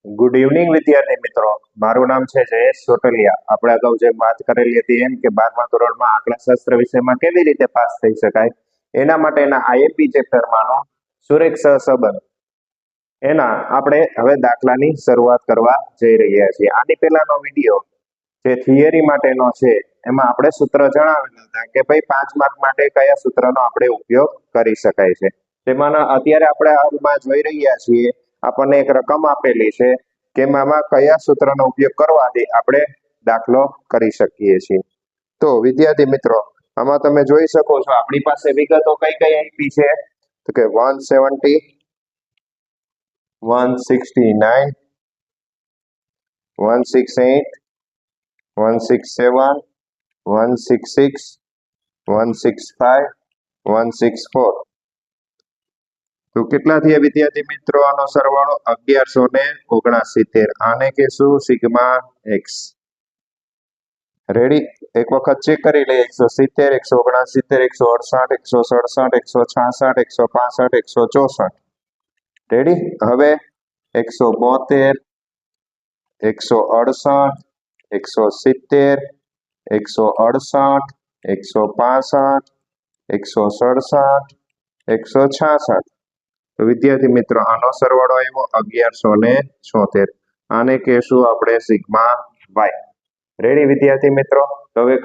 Good evening વિદ્યાર્થી મિત્રો. મારું નામ છે જયેશ સોટલિયા. આપણે અગાઉ જે વાત કરેલી હતી એમ કે 12મા ધોરણમાં આંકડાશાસ્ત્ર વિષયમાં કેવી રીતે પાસ થઈ શકાય એના માટેના આઈએમપી ચેપ્ટરમાંનો સુરેખ સહસંબંધ એના આપણે હવે દાખલાની શરૂઆત કરવા જઈ રહ્યા છીએ. આની પહેલાનો વિડીયો જે થિયરી માટેનો છે એમાં આપણે સૂત્ર જણાવેલા હતા કે ભાઈ 5 માર્ક માટે કયા સૂત્રનો આપણે ઉપયોગ કરી શકાય છે. તેમાંના અત્યારે આપણે હાલમાં જોઈ રહ્યા છીએ આપણને એક રકમ આપેલી છે કે આમાં કયા સૂત્રનો ઉપયોગ કરવાથી આપણે દાખલો કરી શકીએ છીએ. તો વિદ્યાર્થી મિત્રો, આમાં તમે જોઈ શકો છો આપણી પાસે વિગતો કઈ કઈ આપી છે તો કે 170 169 168 167 166 165 164. તો કેટલા થયા વિદ્યાર્થી મિત્રો? આનો સરવાળો 1169. આને કહેશું સિગ્મા એક્સ. રેડી? એક વખત ચેક કરી લઈએ. 170 169 168 167 166 165 164. રેડી? હવે 172 168 170 168 165 167 166. તો વિદ્યાર્થી મિત્રો, આનો સરવાળો આવ્યો 1176. આને કહેશું આપણે સિગ્મા વાય. રેડી વિદ્યાર્થી મિત્રો? તો હવે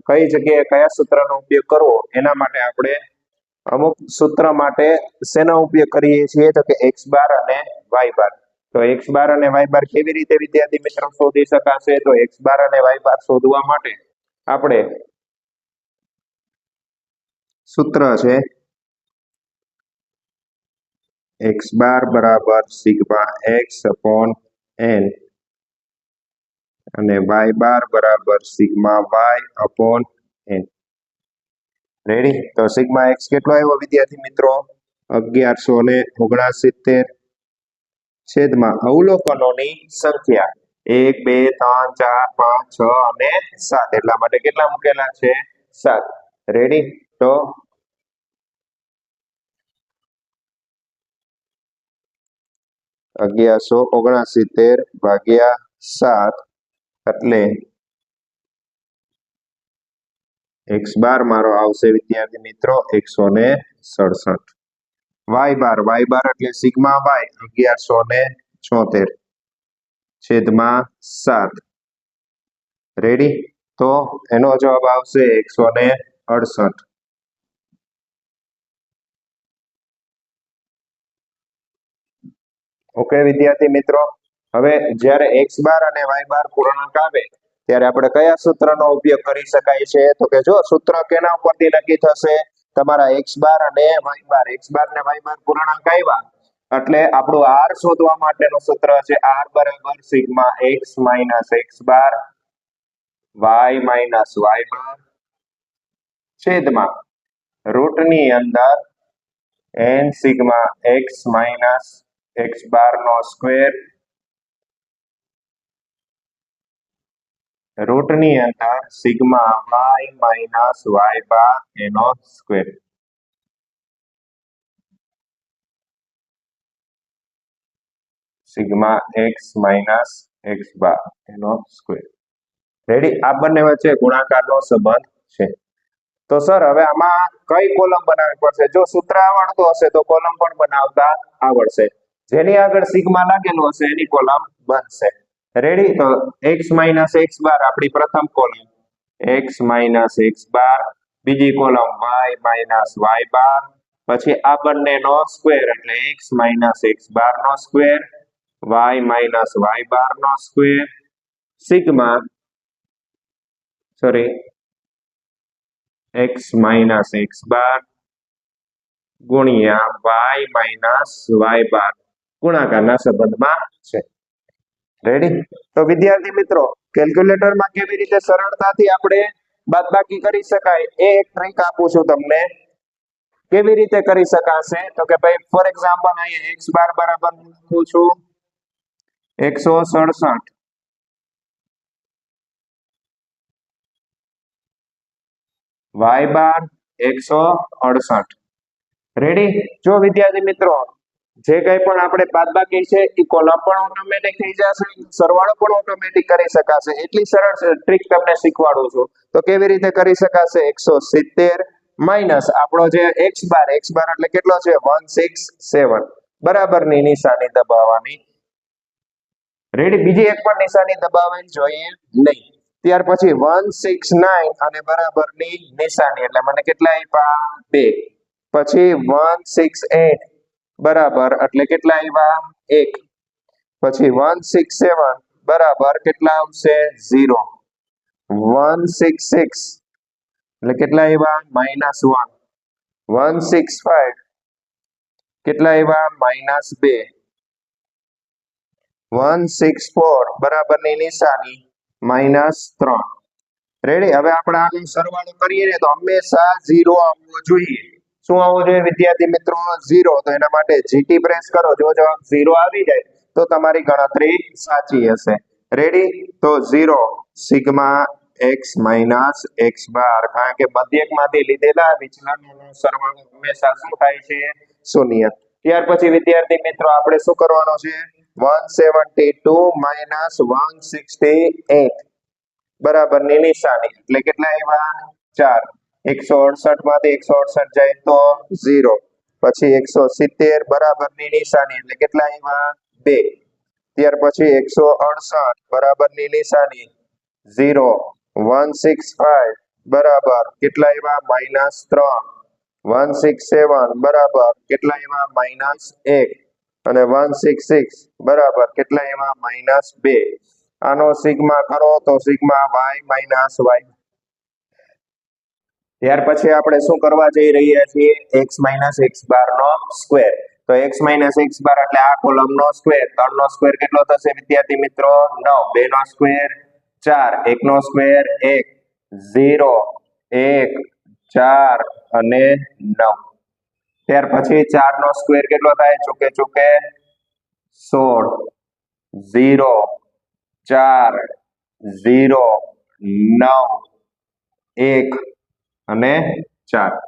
કઈ જગ્યાએ કયા સૂત્રનો ઉપયોગ કરવો એના માટે આપણે અમુક સૂત્ર માટે શેનો ઉપયોગ કરીએ છીએ તો કે x બાર અને y બાર. તો x બાર અને y બાર કેવી રીતે વિદ્યાર્થી મિત્રો શોધી શકાશે? તો x બાર અને y બાર શોધવા માટે આપણે સૂત્ર છે x બાર બરાબર સિગ્મા x અપોન n અને y બાર બરાબર sigma y upon n. Ready? તો સિગ્મા x કેટલો આવ્યો વિદ્યાર્થી મિત્રો? 1169 છેદમાં અવલોકનોની સંખ્યા 1 2 3 4 5 6 અને 7. એટલા માટે કેટલા મૂકેલા છે? 7. રેડી? તો 1169 ભાગ્યા 7 એટલે x બાર મારો આવશે વિદ્યાર્થી મિત્રો 167. y બાર એટલે સિગ્મા y 1176 છેદમાં 7. રેડી? તો એનો જવાબ આવશે 168. ઓકે વિદ્યાર્થી મિત્રો, હવે જ્યારે x બાર અને y બાર પૂર્ણાંક આવે ત્યારે આપણે કયા સૂત્રનો ઉપયોગ કરી શકાય છે? તો કે જો સૂત્ર કેના ઉપરથી નક્કી થશે? તમારા x બાર અને y બાર. x બાર અને y બાર પૂર્ણાંક આવ્યા એટલે આપણું r શોધવા માટેનું સૂત્ર છે r બરાબર સિગ્મા x માઈનસ x બાર y માઈનસ y બાર છેદમાં રૂટની અંદર n sigma x minus x bar નો સ્ક્વેર રૂટની અંદર સિગ્મા y માઈનસ y બાર એનો square. Sigma x minus x બાર એનો સ્ક્વેર. રેડી? આ બંને વચ્ચે ગુણાકારનો સંબંધ છે. તો સર હવે આમાં કઈ કોલમ બનાવવી પડશે? જો સૂત્ર આવડતું હશે તો કોલમ પણ બનાવતા આવડશે. જેની આગળ સિગ્મા લાગેલું હશે એની કોલમ બનશે. રેડી? તો x માઈનસ x બાર આપણી પ્રથમ column, x minus x bar. બીજી column y minus y bar. પછી આ બંનેનો સ્ક્વેર એટલે x માઈનસ x બાર નો square y minus y bar નો square sigma x minus x bar ગુણ્યા y માઈનસ y બાર ગુણાકારના સંબંધમાં છે. રેડી? તો વિદ્યાર્થી મિત્રો, કેલ્ક્યુલેટરમાં કેવી રીતે સરળતાથી આપણે બાદબાકી કરી શકાય એ એક ટ્રીક આપું છું તમને. કેવી રીતે કરી શકાશે? તો કે ભાઈ ફોર એક્ઝામ્પલ અહીંયા x બાર બરાબર લખું છું 167 y બાર 168. રેડી? જો વિદ્યાર્થી મિત્રો જે કંઈ પણ આપણે બાદબાકી છે એ કોલમ પણ ઓટોમેટિક થઈ જશે, સરવાળો પણ ઓટોમેટિક કરી શકાશે. એટલી સરળ ટ્રીક તમને શીખવાડું છું. તો કેવી રીતે કરી શકાશે? 170 માઇનસ આપણો જે x બાર એટલે કેટલો છે? 167 બરાબરની નિશાની દબાવવાની. રેડી? બીજી એક પણ નિશાની દબાવવાની જોઈએ નહીં. ત્યાર પછી 169 અને બરાબરની નિશાની એટલે મને કેટલા આપ્યા? 2. પછી 168 બરાબર એટલે કેટલા આવ્યા? 1. પછી 167 બરાબર કેટલા આવશે? 0. 166 એટલે કેટલા આવ્યા? -1. 165 કેટલા આવ્યા? -2. 164 બરાબરની નિશાની -3. રેડી? હવે આપણે આગળ સરવાળો કરીએ ને તો હંમેશા 0 આવવો જોઈએ. શું આવવું જોઈએ વિદ્યાર્થી મિત્રો? 0. તો એના માટે GT પ્રેસ કરો. જો જવાબ 0 આવી જાય તો તમારી ગણતરી સાચી હશે. રેડી? તો 0 સિગ્મા x માઇનસ x બાર, કારણ કે મધ્યકમાંથી લીધેલા વિચલનોનો સરવાળો હંમેશા શું થાય છે? શૂન્ય. ત્યાર પછી વિદ્યાર્થી મિત્રો આપણે શું કરવાનો છે? 172 માઇનસ 168 બરાબરની નિશાની એટલે કેટલા આવ્યા? 4. 168 માંથી 168 જાય તો 0. પછી 170 બરાબરની નિશાની એટલે કેટલા આવ્યા? 2. ત્યાર પછી 168 બરાબરની નિશાની 0. 165 બરાબર કેટલા આવ્યા? -3. 167 બરાબર કેટલા આવ્યા? -1. અને 166 બરાબર કેટલા આવ્યા? -2. આનો સિગ્મા કરો તો સિગ્મા y માઇનસ y. ત્યાર પછી આપણે શું કરવા જઈ રહ્યા છીએ? x માઇનસ x બાર નો સ્ક્વેર. તો x માઇનસ x બાર એટલે આ કોલમનો સ્ક્વેર. 3 નો સ્ક્વેર કેટલો થશે વિદ્યાર્થી મિત્રો? 9. 2 નો સ્ક્વેર 4. 1 નો સ્ક્વેર 1. 0 1 4 અને 9. ત્યાર પછી 4 નો સ્ક્વેર કેટલો થાય? ચોકે ચોકે 16. 0 4 0 9 1 અને 4.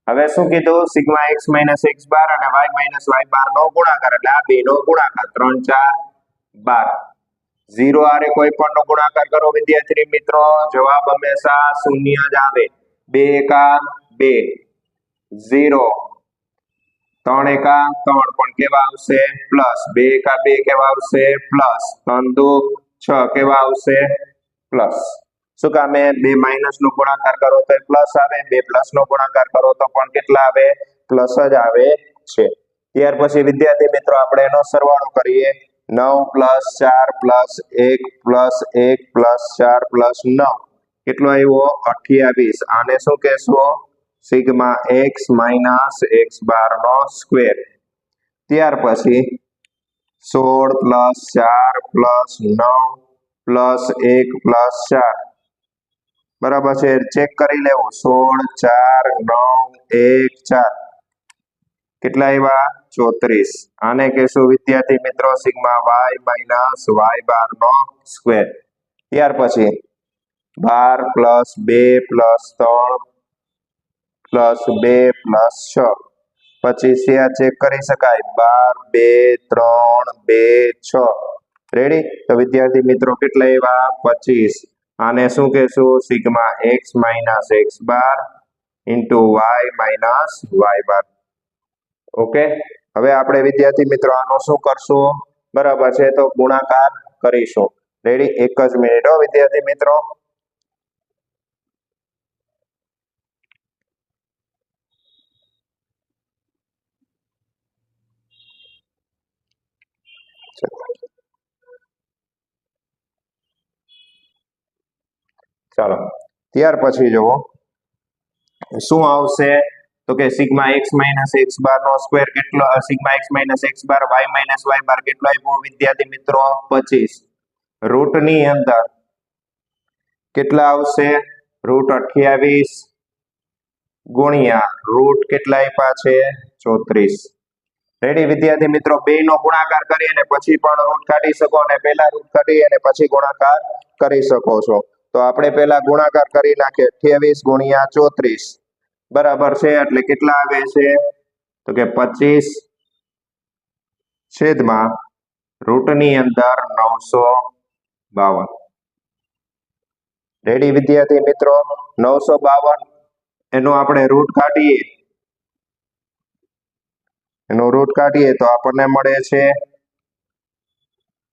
હવે શું કીધું? સિગ્મા x માઇનસ x બાર અને y માઇનસ y બાર નો ગુણાકાર એટલે આ બે નો ગુણાકાર 3 4 12. 0 આરે કોઈ પણ નો ગુણાકાર કરો વિદ્યાર્થી મિત્રો, જવાબ હંમેશા શૂન્ય જ આવે. 2 એકા 2 0 3 એકા 3 પણ કેવા આવશે? પ્લસ. 2 એકા 2 કેવા આવશે? પ્લસ. 3 દુ 6 કેવા આવશે? પ્લસ. શું કામે? 2 માઇનસ નો ગુણાકાર કરો તો પ્લસ આવે, 2 પ્લસ નો ગુણાકાર કરો તો પણ કેટલા આવે? પ્લસ જ આવે છે. ત્યાર પછી વિદ્યાર્થી મિત્રો આપણે એનો સરવાળો કરીએ. 9 plus 4 plus 1 plus 1 plus 4 plus 9 કેટલો આવ્યો? 28. આને શું કહેશો? Sigma x minus x bar નો સ્ક્વેર. ત્યાર પછી 16 પ્લસ 4 પ્લસ 9 પ્લસ 1 પ્લસ 4 બરાબર છે. ચેક કરી લેવું. 16 4 9 1 4 કેટલા આવ્યા? 34. આને કહેશું વિદ્યાર્થી મિત્રો sigma y minus y bar નો સ્ક્વેર. ત્યાર પછી 12 પ્લસ 2 પ્લસ 3 પ્લસ 2 પ્લસ 6 પછી આ ચેક કરી શકાય. 12 2 3 2 6. રેડી? તો વિદ્યાર્થી મિત્રો કેટલા આવ્યા? 25. આને શું કહેશું? સિગ્મા x માઇનસ x બાર ઇન્ટુ y માઇનસ y બાર. ઓકે? હવે આપણે વિદ્યાર્થી મિત્રો આનો શું કરશું? બરાબર છે, તો ગુણાકાર કરીશું. રેડી? એક જ મિનિટ હો વિદ્યાર્થી મિત્રો. ચાલો ત્યાર પછી જુઓ શું આવશે? તો કે sigma x minus x bar નો સ્ક્વેર કેટલો? સિગ્મા x માઇનસ x બાર y માઇનસ y બાર કેટલો આવ્યો વિદ્યાર્થી મિત્રો? 25. રૂટ ની અંદર કેટલા આવશે? રૂટ 28 ગુણ્યા રૂટ કેટલા આપ્યા છે? 34. રેડી વિદ્યાર્થી મિત્રો? બે નો ગુણાકાર કરી અને પછી પણ રૂટ કાઢી શકો અને પહેલા રૂટ કાઢી અને પછી ગુણાકાર કરી શકો છો. તો આપણે પહેલા ગુણાકાર કરી નાખીએ. 28 ગુણ્યા 34 બરાબર છે એટલે કેટલા આવે છે? તો કે 25 છેદમાં રૂટની અંદર 952. રેડી વિદ્યાર્થી મિત્રો? 952 એનો આપણે રૂટ કાઢીએ તો આપણને મળે છે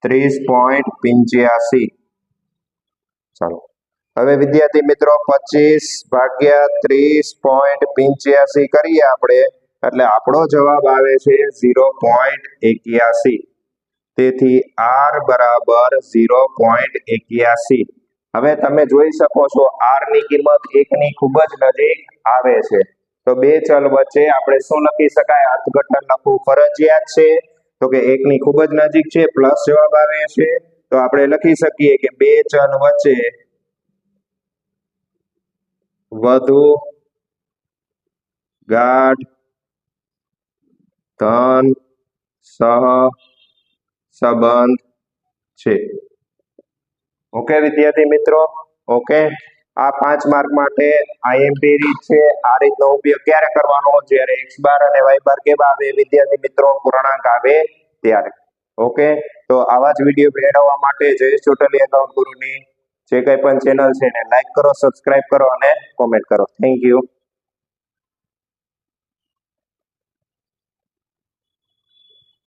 30.85. ચાલો હવે વિદ્યાર્થી મિત્રો 25/30.85 કરીએ આપણે એટલે આપણો જવાબ આવે છે 0.81. તેથી r બરાબર 0.81. હવે તમે જોઈ શકો છો r ની કિંમત 1 ની ખૂબ જ નજીક આવે છે, તો બે ચલ વચ્ચે આપણે શું લખી શકાય? અર્થઘટન લખવું ફરજિયાત છે. તો કે 1 ની ખૂબ જ નજીક છે, પ્લસ જવાબ આવે છે, તો આપણે લખી શકીએ કે બે ચલ વચ્ચે વધુ ગાઢ ધન સહસંબંધ છે. ઓકે વિદ્યાર્થી મિત્રો? ઓકે, આ 5 માર્ક માટે આઈએમપી રીત છે. આ રીતનો ઉપયોગ ક્યારે કરવાનો? જ્યારે x બાર અને y બાર કેવા આવે વિદ્યાર્થી મિત્રો? પૂર્ણાંક આવે ત્યારે. ઓકે, તો આવા જ વિડીયો મેળવવા માટે જયેશ ચોટલી એકાઉન્ટ ગુરુની જે કંઈ પણ ચેનલ છે એને લાઈક કરો, સબસ્ક્રાઇબ કરો અને કોમેન્ટ કરો. Thank you.